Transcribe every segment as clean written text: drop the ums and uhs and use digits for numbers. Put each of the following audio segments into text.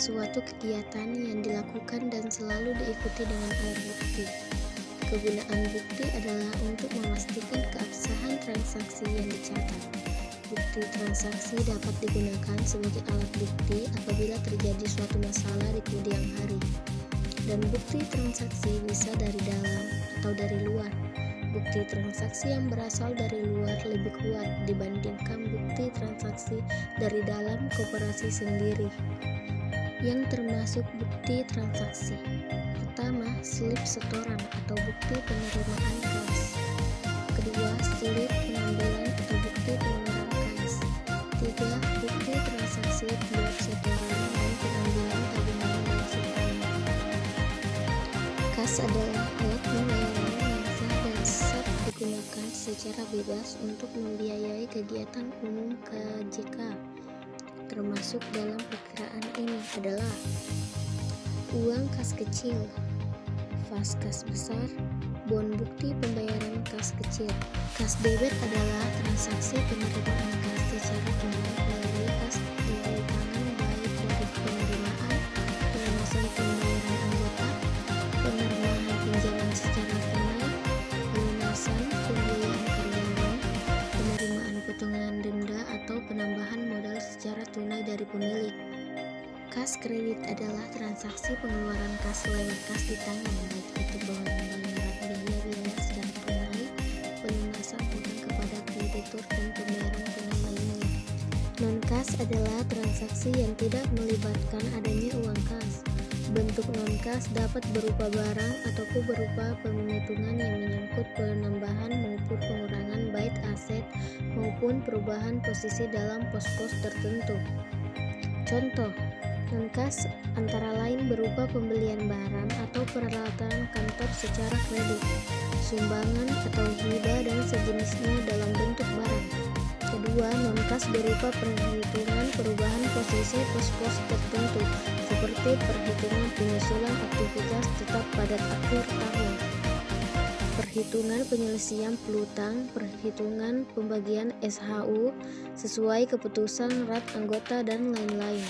suatu kegiatan yang dilakukan dan selalu diikuti dengan alat bukti. Kegunaan bukti adalah untuk memastikan keabsahan transaksi yang dicatat. Bukti transaksi dapat digunakan sebagai alat bukti apabila terjadi suatu masalah di kemudian hari. Dan bukti transaksi bisa dari dalam atau dari luar. Bukti transaksi yang berasal dari luar lebih kuat dibandingkan bukti transaksi dari dalam koperasi sendiri. Yang termasuk bukti transaksi: pertama, slip setoran atau bukti penerimaan kas. Kedua, slip pengambilan atau bukti pengeluaran kas. Tiga, bukti transaksi buat setoran dan pengambilan tabungan dan simpanan. Kas adalah alat pembayaran yang sah dan sah digunakan secara bebas untuk membiayai kegiatan umum KJK. Termasuk dalam perkiraan ini adalah uang kas kecil, vas kas besar, bon bukti pembayaran kas kecil. Kas debit adalah transaksi penerimaan kas secara tunai melalui kas di tangan baik dari penerimaan, pelunasan pembayaran anggota, penerimaan pinjaman secara tunai, pelunasan pembiayaan karyawan, penerimaan potongan denda atau penambahan modal secara tunai dari pemilik. Kas kredit adalah transaksi pengeluaran kas lewat kas di tangan, baik itu pembayaran biaya-biaya secara tunai, pelunasan utang kepada kreditur, dan pembayaran tunai lainnya. Non-kas adalah transaksi yang tidak melibatkan adanya uang kas. Bentuk non-kas dapat berupa barang ataupun berupa penghitungan yang menyangkut penambahan maupun pengurangan baik aset maupun perubahan posisi dalam pos-pos tertentu. Contoh non-kas antara lain berupa pembelian barang atau peralatan kantor secara kredit, sumbangan atau hibah dan sejenisnya dalam bentuk barang. Kedua, non-kas berupa perhitungan perubahan posisi pos-pos tertentu, seperti perhitungan penyusulan aktivitas tetap pada akhir tahun, perhitungan penyelesaian piutang, perhitungan pembagian SHU sesuai keputusan RAT anggota, dan lain-lain.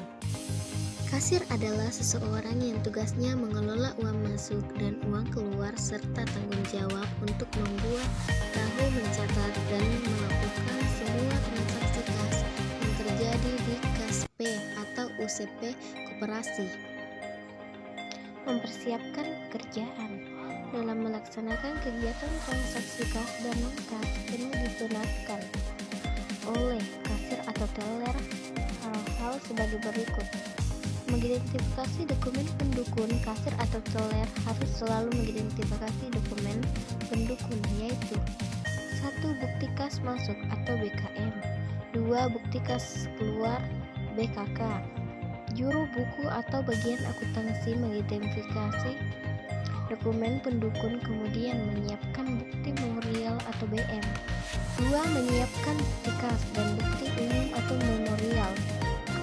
Kasir adalah seseorang yang tugasnya mengelola uang masuk dan uang keluar serta tanggung jawab untuk membuat, tahu, mencatat, dan melakukan semua transaksi kas yang terjadi di kas P atau UCP koperasi. Mempersiapkan pekerjaan dalam melaksanakan kegiatan transaksi kas dan non-kas perlu ditunaikan oleh kasir atau teller hal-hal sebagai berikut. Mengidentifikasi dokumen pendukun. Kasir atau teller harus selalu mengidentifikasi dokumen pendukun, yaitu 1. Bukti kas masuk atau BKM. 2. Bukti kas keluar BKK. Juru buku atau bagian akuntansi mengidentifikasi dokumen pendukun, kemudian menyiapkan bukti memorial atau BM. 2. Menyiapkan bukti kas dan bukti umum atau memorial.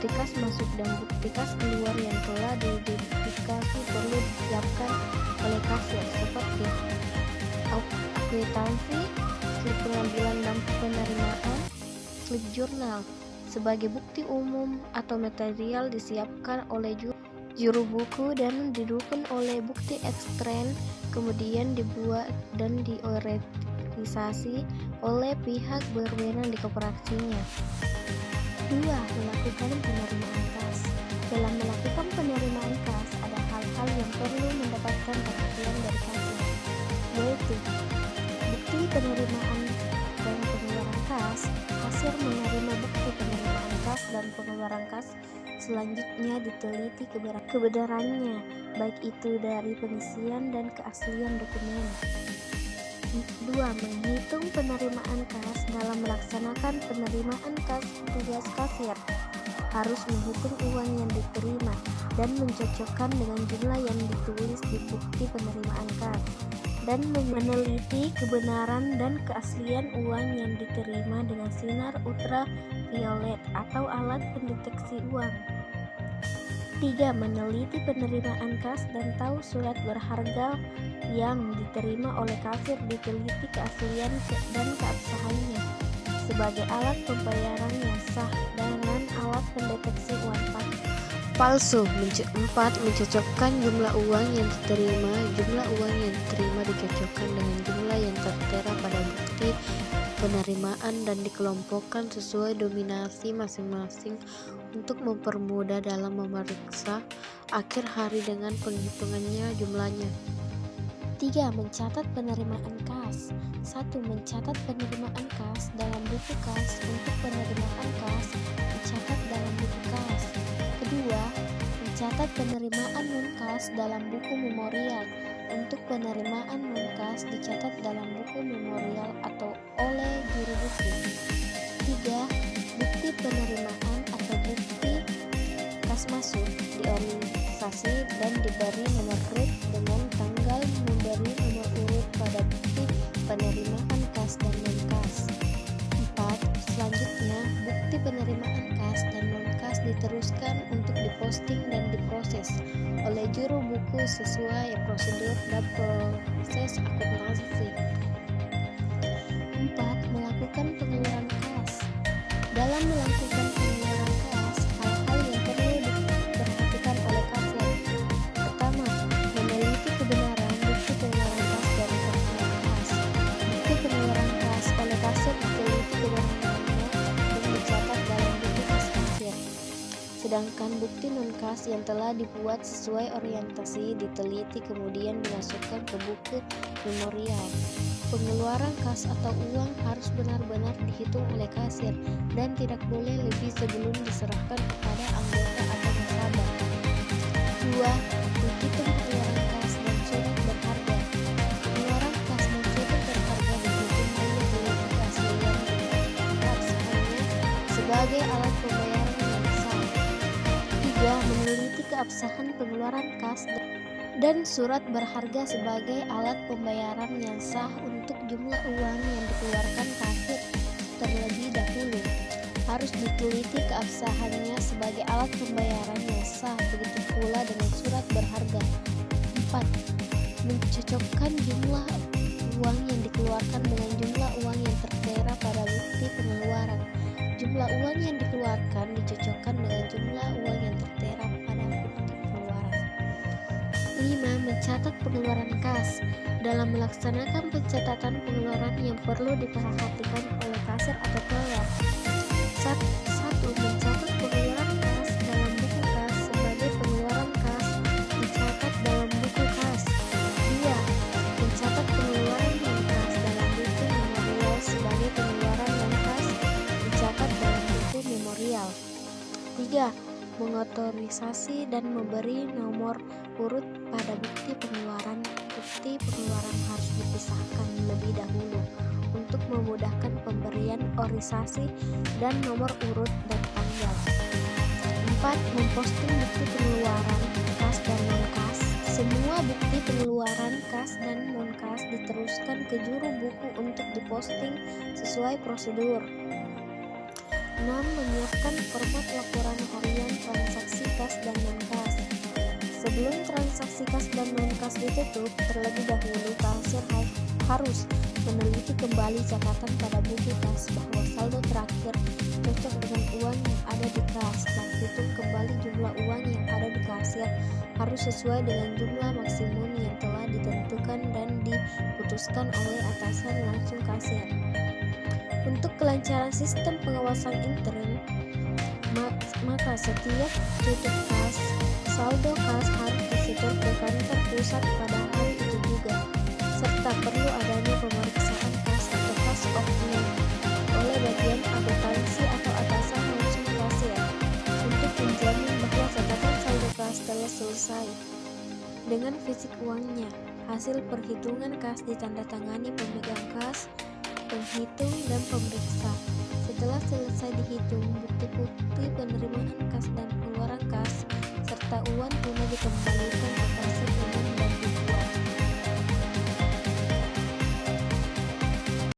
Bukti kas masuk dan bukti kas keluar yang telah diidentifikasi perlu disiapkan oleh kasir, seperti akwitansi, slip pengambilan dan penerimaan, slip jurnal. Sebagai bukti umum atau material disiapkan oleh juru buku dan didukung oleh bukti ekstern, kemudian dibuat dan diorisasi oleh pihak berwenang di koperasinya. 2. Melakukan penerimaan kas. Dalam melakukan penerimaan kas, ada hal-hal yang perlu mendapatkan perhatian dari kasir, yaitu bukti penerimaan dan pengeluaran kas. Kasir menerima bukti penerimaan kas dan pengeluaran kas, selanjutnya diteliti kebenarannya, baik itu dari pengisian dan keaslian dokumen. 2. Menghitung penerimaan kas. Dalam melaksanakan penerimaan kas, tugas kasir harus menghitung uang yang diterima dan mencocokkan dengan jumlah yang ditulis di bukti penerimaan kas, dan meneliti kebenaran dan keaslian uang yang diterima dengan sinar ultraviolet atau alat pendeteksi uang. 3. Meneliti penerimaan kas dan tahu surat berharga yang diterima oleh kasir, diteliti keaslian dan keabsahannya sebagai alat pembayaran yang sah dengan alat pendeteksi uang palsu. Palsu. 4. Mencocokkan jumlah uang yang diterima. Jumlah uang yang diterima dicocokkan dengan jumlah yang tertera pada bukti penerimaan dan dikelompokkan sesuai dominasi masing-masing untuk mempermudah dalam memeriksa akhir hari dengan penghitungannya jumlahnya. 3. Mencatat penerimaan kas. 1. Mencatat penerimaan kas dalam buku kas. Untuk penerimaan kas dicatat dalam buku kas. Kedua, mencatat penerimaan non-kas dalam buku memorial. Untuk penerimaan non-kas dicatat dalam buku memorial atau oleh juru buku. 3. Bukti penerimaan atau bukti kas masuk diorientasi dan diberi nomor RIB dengan tanggal memberi nomor urut pada bukti penerimaan kas dan non-kas. 4. Selanjutnya, bukti penerimaan kas dan non-kas diteruskan untuk diposting dan diproses oleh juru buku sesuai prosedur dan proses akuntansi. 4. Melakukan pengeluaran kas. Dalam melakukan pengeluaran kas, hal-hal yang perlu diperhatikan oleh kasir. Pertama, meneliti kebenaran bukti pengeluaran kas dari pengeluaran kas. Bukti pengeluaran kas oleh kasir diteliti kebenarannya dan dicatat dalam buku kas kasir. Sedangkan bukti non-kas yang telah dibuat sesuai orientasi diteliti kemudian dimasukkan ke buku memorial. Pengeluaran kas atau uang harus benar-benar dihitung oleh kasir dan tidak boleh lebih sebelum diserahkan kepada anggota atau nasabah. 2. Menghitung pengeluaran kas dan surat berharga. Pengeluaran kas dan surat berharga dihitung dan diteliti keaslian kas hanya sebagai alat pembayaran yang sah. 3. Meneliti keabsahan pengeluaran kas dan surat berharga sebagai alat pembayaran yang sah untuk jumlah uang yang dikeluarkan kasir terlebih dahulu. Harus diteliti keabsahannya sebagai alat pembayaran yang sah, begitu pula dengan surat berharga. 4. Mencocokkan jumlah uang yang dikeluarkan dengan jumlah uang yang tertera pada bukti pengeluaran. Jumlah uang yang dikeluarkan dicocokkan dengan jumlah uang yang tertera pada bukti pengeluaran. 5. Mencatat pengeluaran kas. Dalam melaksanakan pencatatan pengeluaran yang perlu diperhatikan oleh kasir atau teller. 1. Mencatat pengeluaran kas dalam buku kas sebagai pengeluaran kas dicatat dalam buku kas. 2. Mencatat pengeluaran non-kas dalam buku memorial sebagai pengeluaran non-kas dicatat dalam buku memorial. 3. Mengotorisasi dan memberi nomor urut pada bukti pengeluaran. Bukti pengeluaran harus dipisahkan lebih dahulu untuk memudahkan pemberian orisasi dan nomor urut dan tanggal. 4. Memposting bukti pengeluaran kas dan non-kas. Semua bukti pengeluaran kas dan non-kas diteruskan ke juru buku untuk diposting sesuai prosedur. 6. Menyiapkan format laporan harian transaksi kas dan non-kas. Sebelum transaksi kas dan non-kas ditutup, terlebih dahulu kasir harus meneliti kembali catatan pada buku kas bahwa saldo terakhir cocok dengan uang yang ada di kas dan hitung kembali jumlah uang yang ada di kasir harus sesuai dengan jumlah maksimum yang telah ditentukan dan diputuskan oleh atasan langsung kasir. Untuk kelancaran sistem pengawasan intern, maka setiap tutup kas, saldo kas harus disetor ke kantor pusat pada hari itu juga, serta perlu adanya pemeriksaan kas atau kas of name oleh bagian akuntansi atau atasan langsung kasir untuk menjamin bahwa catatan saldo kas telah selesai dengan fisik uangnya. Hasil perhitungan kas ditandatangani pemegang kas, penghitung, dan pemeriksa. Setelah selesai dihitung, bukti-bukti penerimaan kas dan pengeluaran kas serta uang tunai dikembalikan